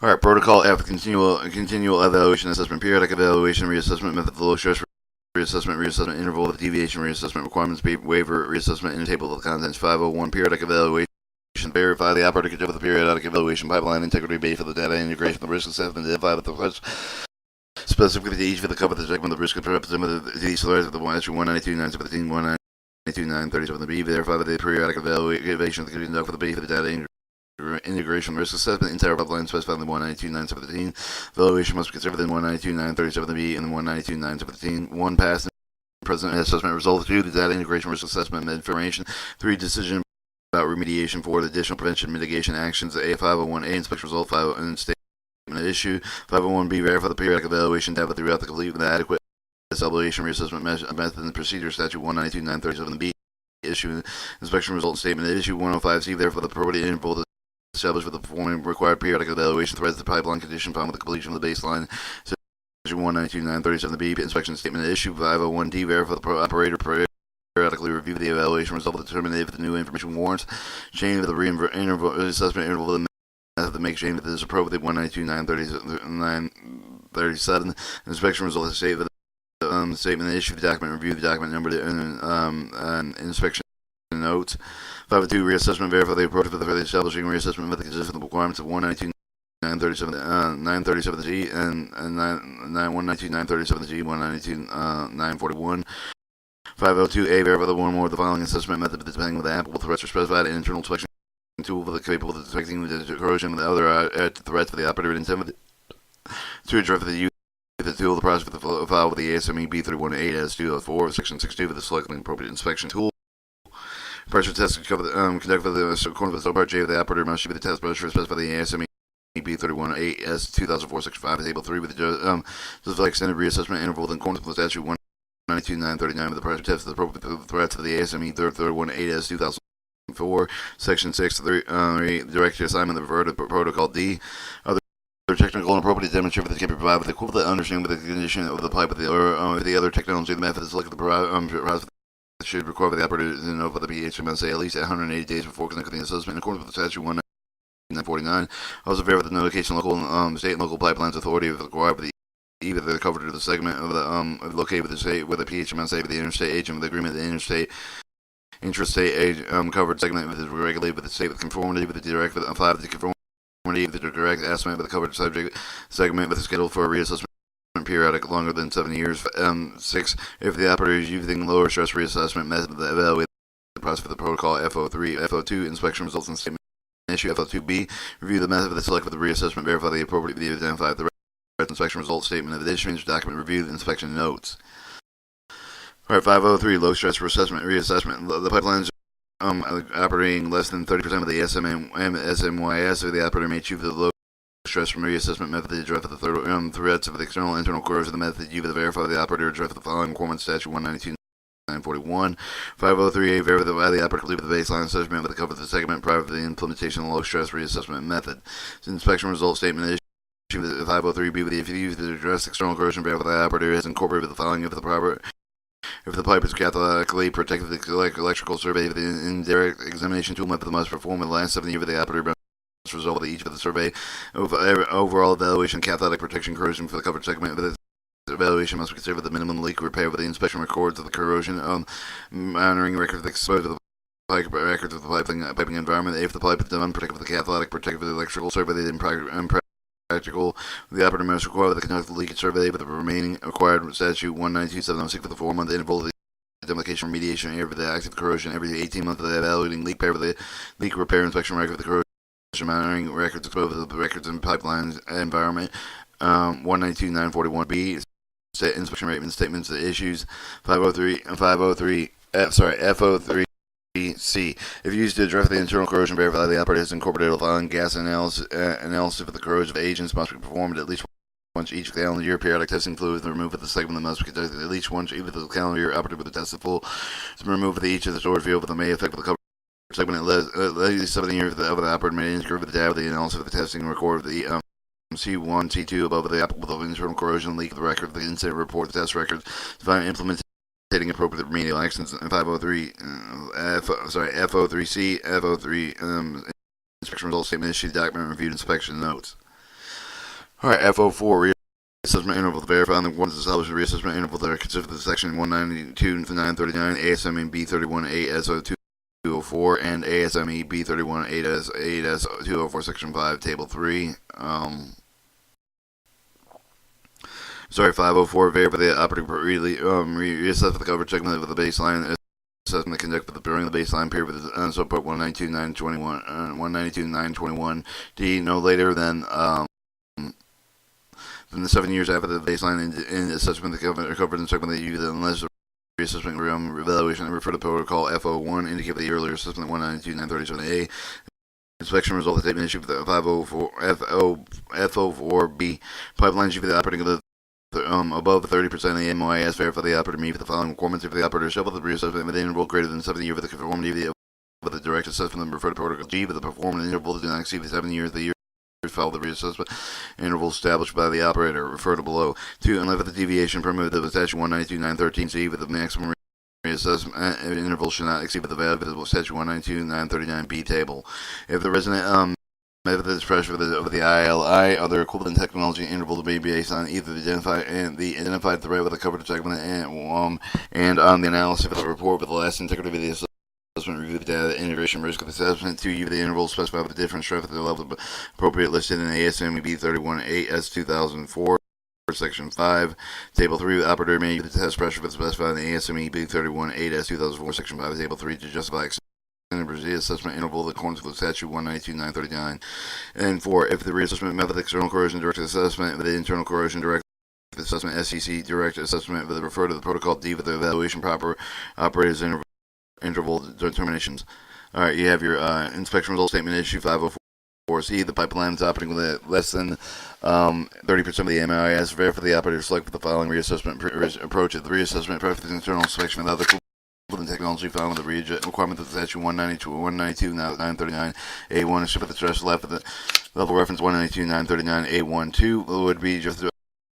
All right, protocol F, continual evaluation, assessment, periodic evaluation, reassessment method, the low stress reassessment interval of deviation, reassessment requirements, waiver, reassessment in the table of contents. 501, periodic evaluation. Verify the operator control with the periodic evaluation pipeline integrity based on the data integration, the risk assessment, identify with the request specifically to each of the cover the segment, the risk representative to each of the 192, 917, the B, verify the periodic evaluation of the conduct for the B for the data integration risk assessment entire pipeline specified in the 192.917. Evaluation must be considered within 192.937B and 192.917. 1 pass present assessment result. 2 the data integration risk assessment information. 3 decision about remediation. 4 the additional prevention mitigation actions. A501A inspection result. 5 statement issue. 501B verify the periodic evaluation data throughout the complete with adequate evaluation reassessment method and procedure statute 192.937B issue inspection result statement issue. 105C therefore the property interval established with the performing required periodic evaluation threads the pipeline condition found with the completion of the baseline. Section 192.937B inspection statement issue. 501D verify the operator periodically review the evaluation result to determine if the new information warrants change of the assessment interval of the method to make change that is appropriate. 192.937 inspection result is saved. Statement issue the document review the document number and inspection notes. 502 reassessment verify the approach for the establishing reassessment method consistent with the requirements of 192 937G and 192 937G 192 941. 502A verify the one or more of the following assessment method depending on the applicable threats are specified. An internal inspection tool for the capable of detecting the corrosion with the other threats for the operator intended to address the use the tool the process for the file with the ASME B318 as 204 section 62 for the selecting appropriate inspection tool. Pressure test conduct for the according to the subpart J of the operator must be the test pressure specified by the ASME B318 S 2004 section 5 table 3 with the specified extended reassessment interval in accordance with the statute 192.939 with the pressure test for the appropriate threats of the ASME 318 S 2004 section 6 3 direct assignment of the protocol D. Other technical and appropriate demonstrate that can be provided with the equivalent understanding with the condition of the pipe with the other technology the method is selected the process should require the operator to know for the Phmsa at least 180 days before conducting the assessment in accordance with the statute 149. Also verify the notification local state and local pipelines authority if required with either the coverage of the segment of the located with the state with the Phmsa with the interstate agent with the agreement the intrastate covered segment with the regulated with the state with conformity with the direct with the conformity with the direct estimate with the covered subject segment with the schedule for a reassessment periodic longer than 7 years. 6. If the operator is using lower stress reassessment method to evaluate the process for the protocol FO3, FO2 inspection results and statement issue. FO2B review the method for the select for the reassessment, verify the appropriate identify the inspection results statement of additions, document review the inspection notes. Alright, 503 low stress reassessment. The pipelines operating less than 30% of the SMYS or the operator may choose the low stress from reassessment method to address the threats of the external and internal corrosion of the method you verify the operator address the following requirements statute 192.941. 503A verify the operator complete with the baseline assessment with the cover of the segment prior to the implementation of the low stress reassessment method. Inspection result statement issue 503B with the if you use to address external corrosion verify the operator has incorporated the following if the pipe is cathodically protected the electrical survey with the indirect examination tool method must perform in the last 7 years of the operator result of each of the survey overall evaluation cathodic protection corrosion for the covered segment. The evaluation must be considered the minimum leak repair with the inspection records of the corrosion monitoring records of the exposure of the pipe records of the piping environment. If the pipe is unprotected with the cathodic protected with the electrical survey, then impractical. The operator must require the conduct of the leakage survey with the remaining required statute 192.706 for the 4-month interval of the identification remediation area for the active corrosion every 18 months of the evaluating leak repair with the leak repair inspection record of the corrosion monitoring records exposed to the records and pipelines environment. 192.941B inspection rate statements of issues. 503 FO3C if used to address the internal corrosion verify the operator has incorporated the following gas analysis of the corrosive agents must be performed at least once each calendar year. Periodic testing fluid is removed with the segment that must be conducted at least once each of the calendar year operated with the tested full is removed with each of the storage field with the may affect the cover segment at least 7 years of the operator may inscribe with the data of the analysis of the testing record the C1, C2 above the applicable internal corrosion leak of the record, the incident report, the test records, define implementing appropriate remedial actions. 503, FO3C, FO3 inspection results statement issued, document reviewed, inspection notes. Alright, FO4 reassessment interval to verify the ones established reassessment interval that are considered the section 192 to 939, ASME B31 8SO204, and ASME B31 8S204, section 5, table 3. 504, verify the operating reassess the coverage segment with the baseline assessment conducted during the baseline period with support 192.921 D no later than the 7 years after the baseline in assessment the covered in segment that you unless the reassessment evaluation refer to protocol FO1 indicate the earlier assessment 192.937A. Inspection result statement issued for the 504 FO4B pipeline issued for the operating of the above 30% of the MOIS verify the operator meet for the following requirements if the operator shall the reassessment with the interval greater than 7 years with the conformity of the direct assessment and refer to protocol G with the performance interval do not exceed 7 years the year follow the reassessment interval established by the operator refer to below. 2. Unless the deviation permitted of the statute 192.913C with the maximum reassessment interval should not exceed the value of the statute 192.939B table. If the resident methods pressure of the ILI or their equivalent technology interval to be based on either the identified threat with the coverage segment and on the analysis of the report with the last integrity of the assessment review the data integration risk of the assessment. 2. The interval specified with the different strength at the level appropriate listed in ASME B31 8S 2004. Section 5, Table 3, the operator may use the test pressure for the specified in the ASME B31 8S 2004, Section 5, Table 3 to justify reassessment interval according to the statute 192.939. And 4. If the reassessment method external corrosion directed assessment with the internal corrosion directed assessment SCC direct assessment with refer to the protocol D with the evaluation proper operators interval determinations. Alright, you have your inspection result statement issue 504C. The pipeline is operating with less than 30% of the MIS. Verify the operator select the following reassessment approach. The reassessment preference internal inspection without the technology found with the requirement of the statute 192, 939, A1, ship at the stress left at the level reference 192, 939, A12 would be adjusted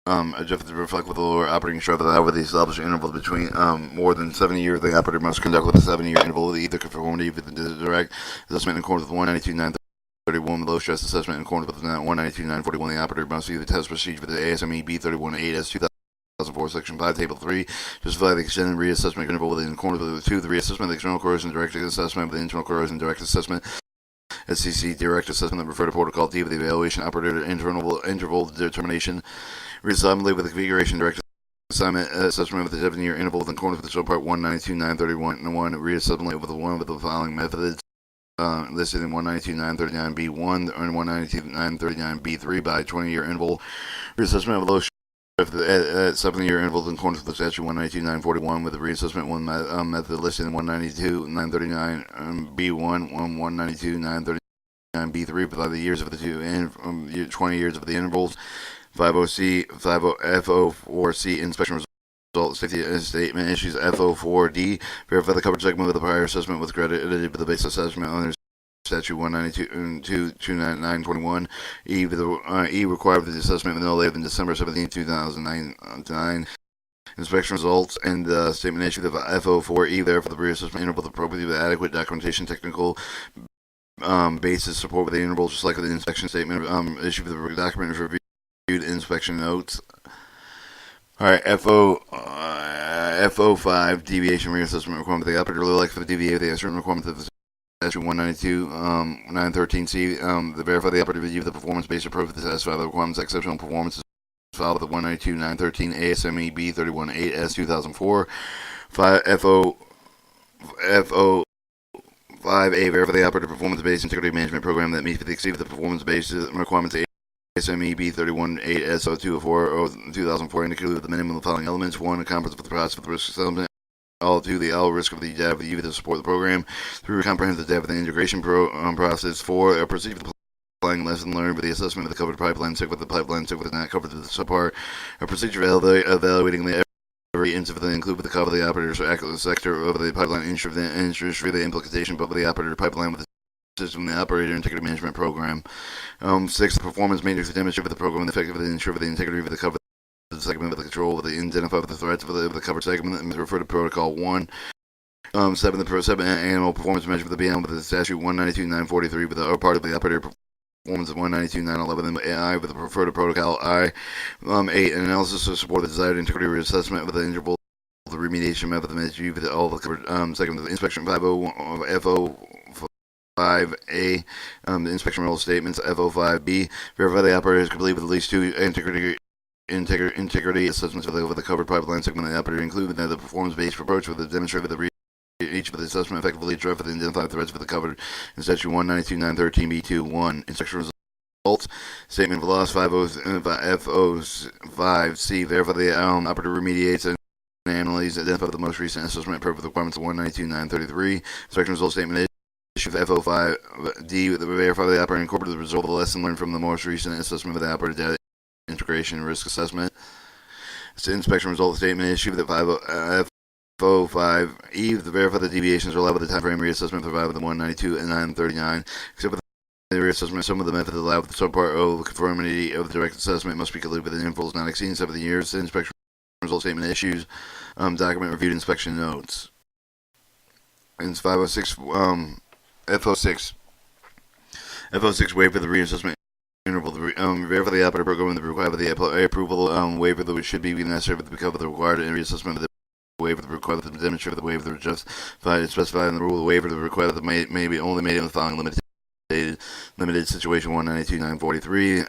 to reflect with the lower operating strength with the established interval between more than 7 years. The operator must conduct with a 7-year interval with either conformity with the direct assessment in accordance with 192, 931, low stress assessment in accordance with 192, 941. The operator must use the test procedure for the ASME B31 8S 2004, Section 5, Table 3, justify the extended reassessment interval within accordance with 2. The reassessment of the external corrosion directed assessment with the internal corrosion direct assessment SCC direct assessment that refer to protocol D with the evaluation operator interval determination reassessment with the configuration direct assignment assessment with the 7-year interval within accordance with the subpart 192.931 reassessment with the one with the following methods listed in 192.939B1 and 192.939B3 by 20-year interval reassessment of low at 7-year intervals in accordance with the statute 192.941 with the reassessment one method listed in 192.939 B1 192.939 B3 by the years of the 20 years of the intervals. 50C, 50 FO4C inspection result safety statement issues FO4D verify the coverage segment with the prior assessment was credited with the base assessment under statute 192.29921 E required the assessment no later than December 17, 2009. Inspection results and statement issued of FO4E there for the reassessment interval the appropriate with adequate documentation technical basis support with the intervals just like the inspection statement issued for the document reviewed inspection notes. Alright, FO5 deviation reassessment requirement. The operator like for the deviate the certain requirements of the statute 192 913C to verify the operator review the performance-based approach to satisfy the requirements exceptional performance is filed with the 192 913 ASME B31 8S 2004 FO 5A verify the operator performance-based integrity management program that meets with the exceed the performance-based requirements ASME B31 8S 204 2004 indicated with the minimum of the following elements. 1. A comprehensive with the process of the risk assessment. All 2. The L risk of the data with to support the program. 3. Comprehensive data with the integration process. 4. A procedure for applying lesson learned with the assessment of the covered pipeline. 6. With the pipeline. 6. With the not covered to the subpart. A procedure evaluating the every incident include with the cover of the operator's sector of the pipeline interest for the implication but with the operator pipeline with the system the operator integrity management program. 6. The performance matrix to demonstrate with the program and effective and ensure for the integrity of the cover the segment with the control with the identify with the threats of the covered segment and refer to protocol 1. 7. The 7 annual performance measure for the BM with the statute 192.943 with the part of the operator performance of 192.911 I with the preferred protocol I. 8. An analysis to support the desired integrity reassessment with the interval the remediation method of G with all the covered. Second, the inspection 50 FO 5A, the inspection rule statements FO5B. Verify the operator is complete with at least 2 integrity assessments for the covered pipeline segment of the operator, including the performance-based approach with the demonstrated the each of the assessment effectively addressed and identified threats for the covered in section 192.913B2.1. Inspection results statement of loss 505C. Verify the operator remediates and analyze identify the most recent assessment per the requirements of 192.933. Inspection results statement issue FO5D. Verify the operator incorporated the result of the lesson learned from the most recent assessment of the operator data integration risk assessment. Inspection result statement issue that FO5E. The verify the deviations are allowed with the time frame reassessment provided with the 192 and 939. Except for the reassessment, some of the methods allowed with the subpart O, the conformity of the direct assessment must be completed within intervals not exceeding 7 years. The inspection result statement issues document reviewed inspection notes. And 506 FO6 waiver the reassessment interval. Verify the operator program the required the approval waiver that should be necessary to cover the required reassessment of the waiver the required to demonstrate the waiver that justified specified in the rule of the waiver the required that may be only made in the following limited situation 192.943.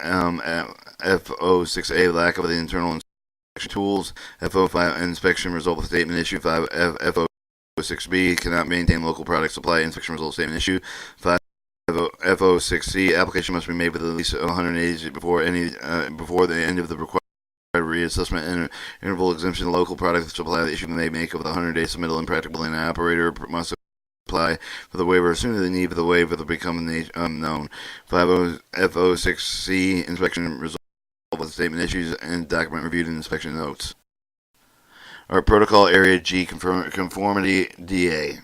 FO6A lack of the internal inspection tools. FO5 inspection result with statement issue 5 FO6B cannot maintain local product supply inspection result statement issue 5 FO6C application must be made with at least 180 before the end of the required reassessment interval exemption. Local product supply the issue may make of the 100-day submittal impracticable, and an operator must apply for the waiver as soon as the need for the waiver will become known. 50 FO6C inspection result with statement issues and document reviewed and inspection notes. Our protocol area G conformity DA.